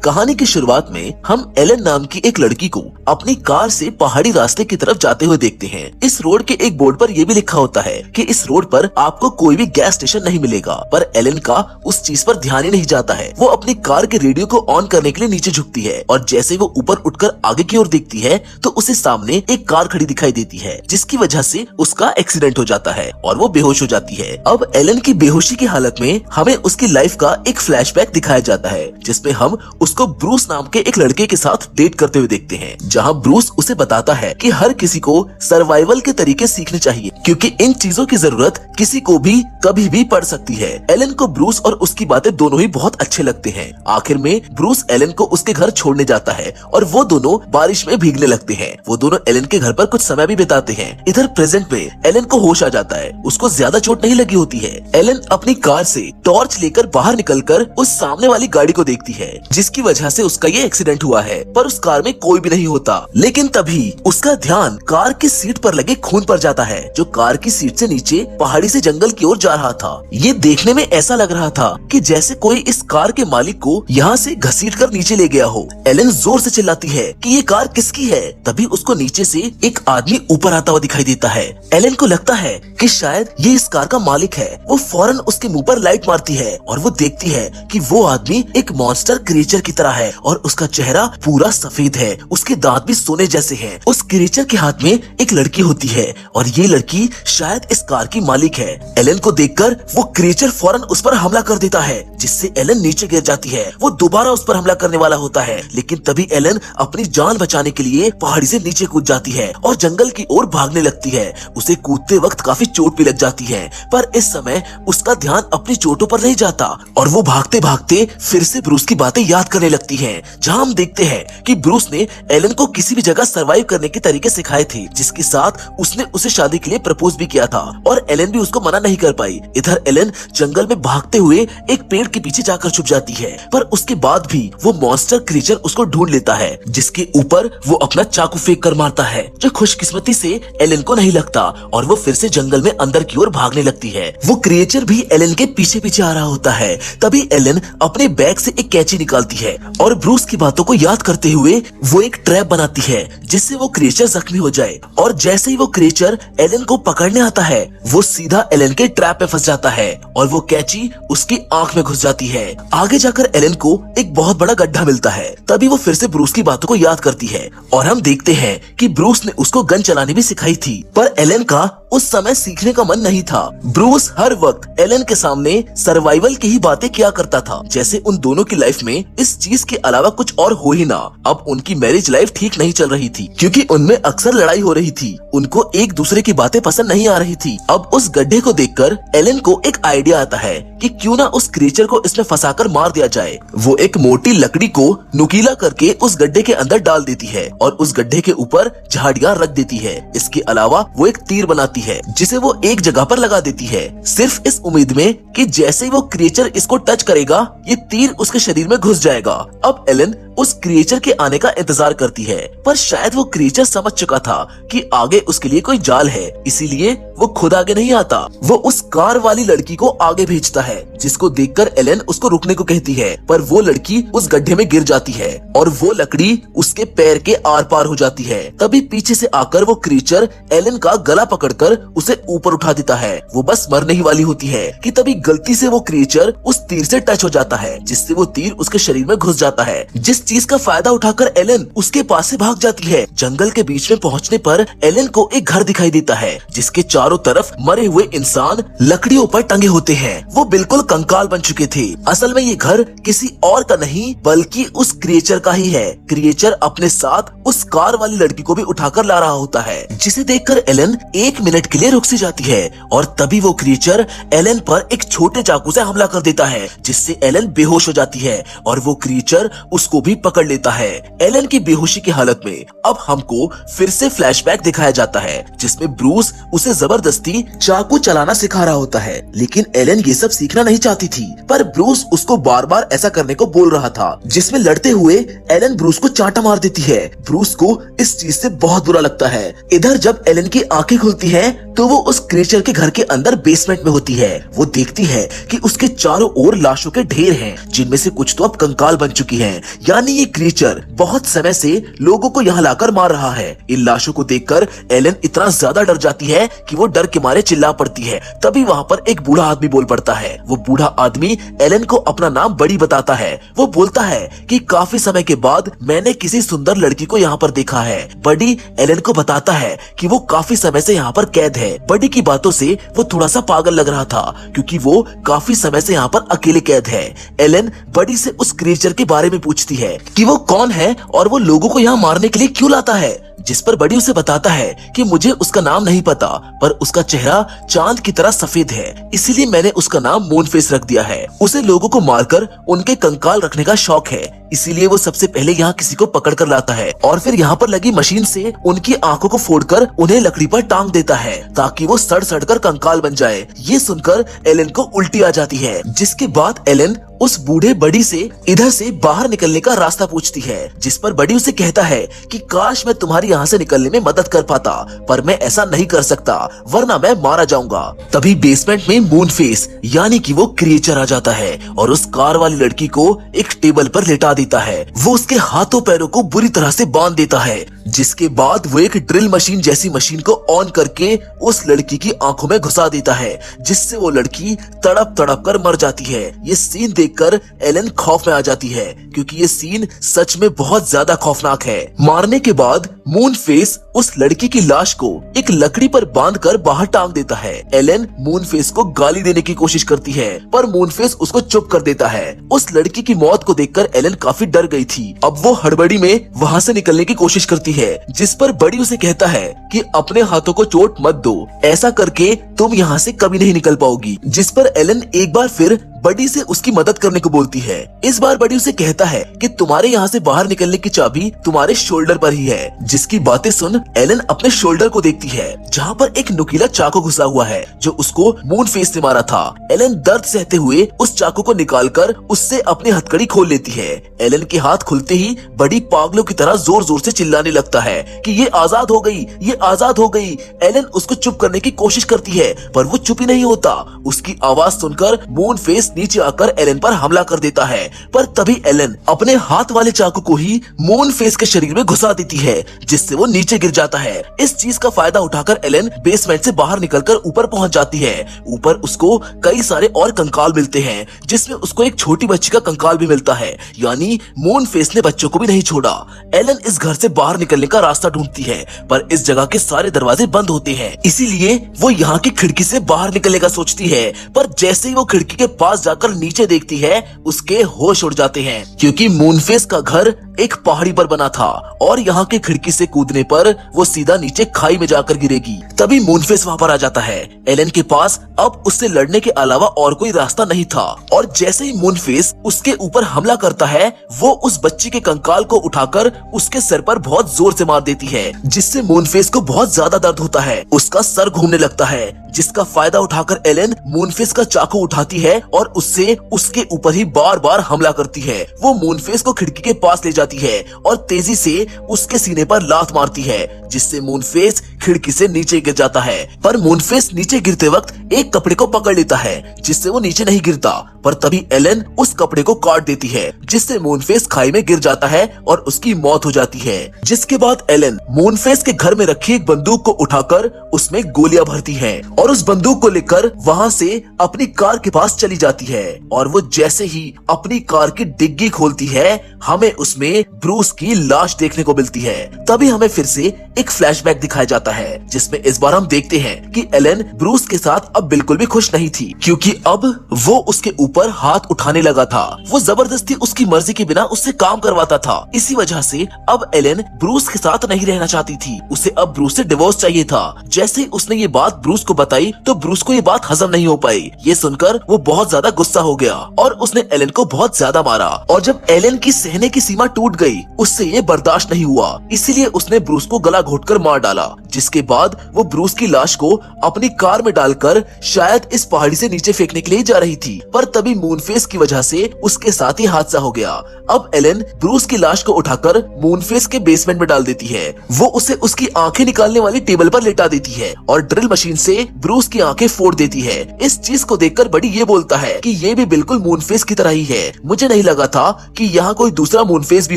कहानी की शुरुआत में हम एलन नाम की एक लड़की को अपनी कार से पहाड़ी रास्ते की तरफ जाते हुए देखते हैं। इस रोड के एक बोर्ड पर यह भी लिखा होता है कि इस रोड पर आपको कोई भी गैस स्टेशन नहीं मिलेगा, पर एलन का उस चीज पर ध्यान ही नहीं जाता है। वो अपनी कार के रेडियो को ऑन करने के लिए नीचे झुकती है और जैसे वो ऊपर उठकर आगे की ओर देखती है तो उसे सामने एक कार खड़ी दिखाई देती है, जिसकी वजह से उसका एक्सीडेंट हो जाता है और वो बेहोश हो जाती है। अब एलन की बेहोशी की हालत में हमें उसकी लाइफ का एक फ्लैशबैक दिखाया जाता है, जिसमें हम उसको ब्रूस नाम के एक लड़के के साथ डेट करते हुए देखते हैं, जहां ब्रूस उसे बताता है कि हर किसी को सर्वाइवल के तरीके सीखने चाहिए, क्योंकि इन चीजों की जरूरत किसी को भी कभी भी पड़ सकती है। एलन को ब्रूस और उसकी बातें दोनों ही बहुत अच्छे लगते हैं। आखिर में ब्रूस एलन को उसके घर छोड़ने जाता है और वो दोनों बारिश में भीगने लगते हैं। वो दोनों एलन के घर पर कुछ समय भी बिताते हैं। इधर प्रेजेंट में एलन को होश आ जाता है, उसको ज्यादा चोट नहीं लगी होती है। एलन अपनी कार से टॉर्च लेकर बाहर निकलकर उस सामने वाली गाड़ी को देखती है, जिसकी वजह से उसका ये एक्सीडेंट हुआ है, पर उस कार में कोई भी नहीं होता। लेकिन तभी उसका ध्यान कार की सीट पर लगे खून पर जाता है, जो कार की सीट से नीचे पहाड़ी से जंगल की ओर जा रहा था। ये देखने में ऐसा लग रहा था कि जैसे कोई इस कार के मालिक को यहाँ से घसीट कर नीचे ले गया हो। एलन जोर से चिल्लाती है कि ये कार किसकी है। तभी उसको नीचे से एक आदमी ऊपर आता हुआ दिखाई देता है। एलन को लगता है कि शायद ये इस कार का मालिक है। वो फौरन उसके मुंह पर लाइट मारती है और वो देखती है कि वो आदमी एक मॉन्स्टर क्रिएचर की तरह है और उसका चेहरा पूरा सफेद है, उसके दांत भी सोने जैसे हैं। उस क्रिएचर के हाथ में एक लड़की होती है और ये लड़की शायद इस कार की मालिक है। एलन को देखकर वो क्रिएचर फौरन उस पर हमला कर देता है, जिससे एलन नीचे गिर जाती है। वो दोबारा उस पर हमला करने वाला होता है, लेकिन तभी एलन अपनी जान बचाने के लिए पहाड़ी से नीचे कूद जाती है और जंगल की ओर भागने लगती है। उसे कूदते वक्त काफी चोट भी लग जाती है, पर इस समय उसका ध्यान अपनी चोटों पर नहीं जाता और वो भागते भागते फिर से ब्रूस की बातें याद करने लगती है, जहां हम देखते हैं कि ब्रूस ने एलन को किसी भी जगह सरवाइव करने के तरीके सिखाए थे, जिसके साथ उसने उसे शादी के लिए प्रपोज भी किया था और एलन भी उसको मना नहीं कर पाई। इधर एलन जंगल में भागते हुए एक पेड़ के पीछे जाकर छुप जाती है, पर उसके बाद भी वो मॉन्स्टर क्रीचर उसको ढूंढ लेता है, जिसके ऊपर वो अपना चाकू फेंक कर मारता है, जो खुशकिस्मती से एलन को नहीं लगता और वो फिर से जंगल में अंदर की ओर भागने लगती है। वो क्रिएचर भी एलन के पीछे पीछे आ रहा होता है। तभी एलन अपने बैग से एक कैंची निकालती है और ब्रूस की बातों को याद करते हुए वो एक ट्रैप बनाती है, जिससे वो क्रिएचर जख्मी हो जाए। और जैसे ही वो क्रिएचर एलन को पकड़ने आता है, वो सीधा एलन के ट्रैप में फंस जाता है और वो कैंची उसकी आंख में घुस जाती है। आगे जाकर एलन को एक बहुत बड़ा गड्ढा मिलता है। तभी वो फिर से ब्रूस की बातों को याद करती है और हम देखते हैं कि ब्रूस ने उसको गन चलाने भी सिखाई थी, पर एलन का उस समय सीखने का मन नहीं था। ब्रूस हर वक्त एलन के सामने सर्वाइवल की ही बातें किया करता था, जैसे उन दोनों की लाइफ में इस चीज के अलावा कुछ और हो ही ना। अब उनकी मैरिज लाइफ ठीक नहीं चल रही थी, क्योंकि उनमें अक्सर लड़ाई हो रही थी। उनको एक दूसरे की बातें पसंद नहीं आ रही थी। अब उस गड्ढे को देखकर एलन को एक आइडिया आता है कि क्यों ना उस क्रिएचर को इसमें फंसाकर मार दिया जाए। वो एक मोटी लकड़ी को नुकीला करके उस गड्ढे के अंदर डाल देती है और उस गड्ढे के ऊपर झाड़ियां रख देती है। इसके अलावा वो एक तीर बनाती है, जिसे वो एक जगह पर लगा देती है, सिर्फ इस उम्मीद में कि जैसे ही वो क्रिएचर इसको टच करेगा, ये तीर उसके शरीर में घुस जाएगा। अब एलन उस क्रिएचर के आने का इंतजार करती है, पर शायद वो क्रिएचर समझ चुका था कि आगे उसके लिए कोई जाल है, इसीलिए वो खुद आगे नहीं आता। वो उस कार वाली लड़की को आगे भेजता है, जिसको देखकर एलन उसको रुकने को कहती है, पर वो लड़की उस गड्ढे में गिर जाती है और वो लकड़ी उसके पैर के आर पार हो जाती है। तभी पीछे से आकर वो क्रिएचर एलन का गला पकड़कर उसे ऊपर उठा देता है। वो बस मरने ही वाली होती है कि तभी गलती से वो क्रिएचर उस तीर से टच हो जाता है, जिससे वो तीर उसके शरीर में घुस जाता है। जिस चीज का फायदा उठाकर एलन उसके पास से भाग जाती है। जंगल के बीच में पहुंचने पर एलन को एक घर दिखाई देता है, जिसके चारों तरफ मरे हुए इंसान लकड़ियों पर टंगे होते हैं। वो बिल्कुल कंकाल बन चुके थे। असल में ये घर किसी और का नहीं बल्कि उस क्रिएचर का ही है। क्रिएचर अपने साथ उस कार वाली लड़की को भी उठाकर ला रहा होता है, जिसे देखकर एलन एक मिनट के लिए रुक सी जाती है और तभी वो क्रिएचर एलन पर एक छोटे चाकू से हमला कर देता है, जिससे एलन बेहोश हो जाती है और वो क्रिएचर उसको भी पकड़ लेता है एलन की बेहोशी की हालत में। अब हमको फिर से फ्लैशबैक दिखाया जाता है जिसमें ब्रूस उसे जबरदस्ती चाकू चलाना सिखा रहा होता है, लेकिन एलन ये सब सीखना नहीं चाहती थी, पर ब्रूस उसको बार बार ऐसा करने को बोल रहा था, जिसमें लड़ते हुए एलन ब्रूस को चांटा मार देती है। ब्रूस को इस चीज से बहुत बुरा लगता है। इधर जब एलन की आंखें खुलती हैं तो वो उस क्रीचर के घर के अंदर बेसमेंट में होती है। वो देखती है कि उसके चारों ओर लाशों के ढेर हैं, जिनमें से कुछ तो अब कंकाल बन चुकी हैं। यानी ये क्रीचर बहुत समय से लोगों को यहाँ लाकर मार रहा है। इन लाशों को देखकर एलन इतना ज्यादा डर जाती है कि वो डर के मारे चिल्ला पड़ती है। तभी वहाँ पर एक बूढ़ा आदमी बोल पड़ता है। वो बूढ़ा आदमी एलन को अपना नाम बड़ी बताता है। वो बोलता है कि काफी समय के बाद मैंने किसी सुंदर लड़की को यहाँ पर देखा है। बड़ी एलन को बताता है कि वो काफी समय से यहाँ पर कैद है। बडी की बातों से वो थोड़ा सा पागल लग रहा था, क्योंकि वो काफी समय से यहाँ पर अकेले कैद है। एलन बडी से उस क्रीचर के बारे में पूछती है कि वो कौन है और वो लोगों को यहाँ मारने के लिए क्यों लाता है, जिस पर बडी उसे बताता है कि मुझे उसका नाम नहीं पता, पर उसका चेहरा चांद की तरह सफेद है, इसीलिए मैंने उसका नाम मूनफेस रख दिया है। उसे लोगों को मारकर उनके कंकाल रखने का शौक है, इसीलिए वो सबसे पहले यहाँ किसी को पकड़ कर लाता है और फिर यहाँ पर लगी मशीन से उनकी आंखों को फोड़कर उन्हें लकड़ी पर टांग देता है, ताकि वो सड़ सड़ कर कंकाल बन जाए। ये सुनकर एलन को उल्टी आ जाती है, जिसके बाद एलन उस बूढ़े बडी से इधर से बाहर निकलने का रास्ता पूछती है, जिस पर बडी उसे कहता है कि काश मैं तुम्हारी यहाँ से निकलने में मदद कर पाता, पर मैं ऐसा नहीं कर सकता, वरना मैं मारा जाऊंगा। तभी बेसमेंट में मूनफेस यानी कि वो क्रिएचर आ जाता है और उस कार वाली लड़की को एक टेबल पर लेटा देता है। वो उसके हाथों पैरों को बुरी तरह से बांध देता है, जिसके बाद वो एक ड्रिल मशीन जैसी मशीन को ऑन करके उस लड़की की आंखों में घुसा देता है, जिससे वो लड़की तड़प तड़प कर मर जाती है। ये सीन देखकर एलन खौफ में आ जाती है, क्योंकि ये सीन सच में बहुत ज्यादा खौफनाक है। मारने के बाद मूनफेस उस लड़की की लाश को एक लकड़ी पर बांधकर बाहर टांग देता है। एलन मूनफेस को गाली देने की कोशिश करती है, पर मूनफेस उसको चुप कर देता है। उस लड़की की मौत को देखकर एलन काफी डर गई थी। अब वो हड़बड़ी में वहाँ से निकलने की कोशिश करती है, जिस पर बड़ी उसे कहता है कि अपने हाथों को चोट मत दो, ऐसा करके तुम यहाँ से कभी नहीं निकल पाओगी। जिस पर एलन एक बार फिर बडी से उसकी मदद करने को बोलती है। इस बार बडी उसे कहता है कि तुम्हारे यहाँ से बाहर निकलने की चाबी तुम्हारे शोल्डर पर ही है। जिसकी बातें सुन एलन अपने शोल्डर को देखती है, जहाँ पर एक नुकीला चाकू घुसा हुआ है, जो उसको मूनफेस ने मारा था। एलन दर्द सहते हुए उस चाकू को निकालकर उससे अपनी हथकड़ी खोल लेती है। एलन के हाथ खुलते ही बडी पागलों की तरह जोर जोर से चिल्लाने लगता है कि ये आजाद हो गई, ये आजाद हो गई। एलन उसको चुप करने की कोशिश करती है, पर वो चुप ही नहीं होता। उसकी आवाज सुनकर मूनफेस नीचे आकर एलन पर हमला कर देता है, पर तभी एलन अपने हाथ वाले चाकू को ही मूनफेस के शरीर में घुसा देती है, जिससे वो नीचे गिर जाता है। इस चीज का फायदा उठाकर एलन बेसमेंट से बाहर निकलकर ऊपर पहुंच जाती है। ऊपर उसको कई सारे और कंकाल मिलते हैं, जिसमें उसको एक छोटी बच्ची का कंकाल भी मिलता है, यानी मूनफेस ने बच्चों को भी नहीं छोड़ा। एलन इस घर से बाहर निकलने का रास्ता ढूंढती है, पर इस जगह के सारे दरवाजे बंद होते हैं, इसीलिए वो यहाँ की खिड़की से बाहर निकलने का सोचती है। पर जैसे ही वो खिड़की के पास जाकर नीचे देखती है, उसके होश उड़ जाते हैं, क्योंकि मूनफेस का घर एक पहाड़ी पर बना था और यहाँ के खिड़की से कूदने पर वो सीधा नीचे खाई में जाकर गिरेगी। तभी मूनफेस वहाँ पर आ जाता है। एलन के पास अब उससे लड़ने के अलावा और कोई रास्ता नहीं था, और जैसे ही मूनफेस उसके ऊपर हमला करता है, वो उस बच्ची के कंकाल को उठाकर उसके सर पर बहुत जोर से मार देती है, जिससे मूनफेस को बहुत ज्यादा दर्द होता है। उसका सर घूमने लगता है, जिसका फायदा उठाकर एलन मूनफेस का चाकू उठाती है और उससे उसके ऊपर ही बार बार हमला करती है। वो मूनफेस को खिड़की के पास ले जाती है और तेजी से उसके सीने पर लात मारती है, जिससे मूनफेस खिड़की से नीचे गिर जाता है। पर मूनफेस नीचे गिरते वक्त एक कपड़े को पकड़ लेता है, जिससे वो नीचे नहीं गिरता, पर तभी एलन उस कपड़े को काट देती है, जिससे मूनफेस खाई में गिर जाता है और उसकी मौत हो जाती है। जिसके बाद एलन मूनफेस के घर में रखी एक बंदूक को उठाकर उसमें गोलियां भरती है और उस बंदूक को लेकर वहाँ से अपनी कार के पास चली जाती है। और वो जैसे ही अपनी कार की डिग्गी खोलती है, हमें उसमें ब्रूस की लाश देखने को मिलती है। तभी हमें फिर से एक फ्लैशबैक दिखाया जाता है, जिसमें इस बार हम देखते हैं कि एलन ब्रूस के साथ अब बिल्कुल भी खुश नहीं थी, क्योंकि अब वो उसके ऊपर हाथ उठाने लगा था। वो जबरदस्ती उसकी मर्जी के बिना उससे काम करवाता था। इसी वजह से अब एलन ब्रूस के साथ नहीं रहना चाहती थी। उसे अब ब्रूस से डिवोर्स चाहिए था। जैसे ही उसने ये बात ब्रूस को बताई तो ब्रूस को ये बात हजम नहीं हो पाई। ये सुनकर वो बहुत ज्यादा गुस्सा हो गया और उसने एलन को बहुत ज्यादा मारा। और जब एलन की सहने की सीमा टूट गई, उससे ये बर्दाश्त नहीं हुआ, इसीलिए उसने ब्रूस को गला घोटकर मार डाला। जिसके बाद वो ब्रूस की लाश को अपनी कार में डालकर शायद इस पहाड़ी से नीचे फेंकने के लिए जा रही थी, पर तभी मूनफेस की वजह से उसके साथ ही हादसा हो गया। अब एलन ब्रूस की लाश को उठाकर मूनफेस के बेसमेंट में डाल देती है। वो उसे उसकी आंखें निकालने वाली टेबल पर लेटा देती है और ड्रिल मशीन से ब्रूस की आंखें फोड़ देती है। इस चीज को देखकर बडी ये बोलता है कि ये भी बिल्कुल मूनफेस की तरह ही है। मुझे नहीं लगा था कि यहाँ कोई दूसरा मूनफेस भी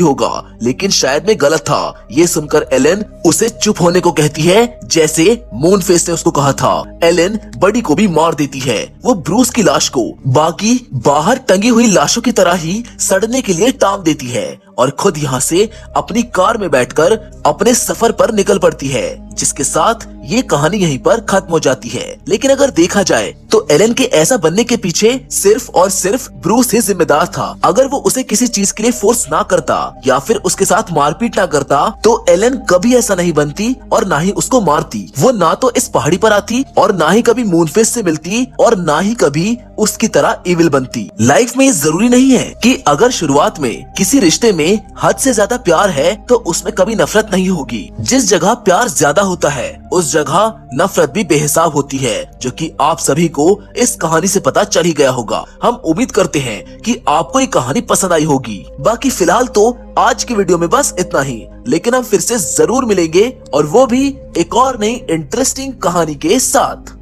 होगा, लेकिन शायद मैं गलत था। ये सुनकर एलन उसे चुप होने को कहती है, जैसे मूनफेस ने उसको कहा था। एलन बडी को भी मार देती है। वो ब्रूस की लाश को बाकी बाहर टंगी हुई लाशों की तरह ही सड़ने के लिए टांग देती है और खुद यहाँ से अपनी कार में बैठकर अपने सफर पर निकल पड़ती है, जिसके साथ ये कहानी यहीं पर खत्म हो जाती है। लेकिन अगर देखा जाए तो एलन के ऐसा बनने के पीछे सिर्फ और सिर्फ ब्रूस ही जिम्मेदार था। अगर वो उसे किसी चीज के लिए फोर्स ना करता या फिर उसके साथ मारपीट ना करता तो एलन कभी ऐसा नहीं बनती और ना ही उसको मारती। वो ना तो इस पहाड़ी पर आती और ना ही कभी मूनफेस से मिलती और ना ही कभी उसकी तरह इविल बनती। लाइफ में ये जरूरी नहीं है कि अगर शुरुआत में किसी रिश्ते में हद से ज्यादा प्यार है तो उसमें कभी नफरत नहीं होगी। जिस जगह प्यार ज्यादा होता है उस जगह नफरत भी बेहिसाब होती है, जो कि आप सभी को इस कहानी से पता चल ही गया होगा। हम उम्मीद करते हैं कि आपको ये कहानी पसंद आई होगी। बाकी फिलहाल तो आज की वीडियो में बस इतना ही, लेकिन हम फिर से जरूर मिलेंगे और वो भी एक और नई इंटरेस्टिंग कहानी के साथ।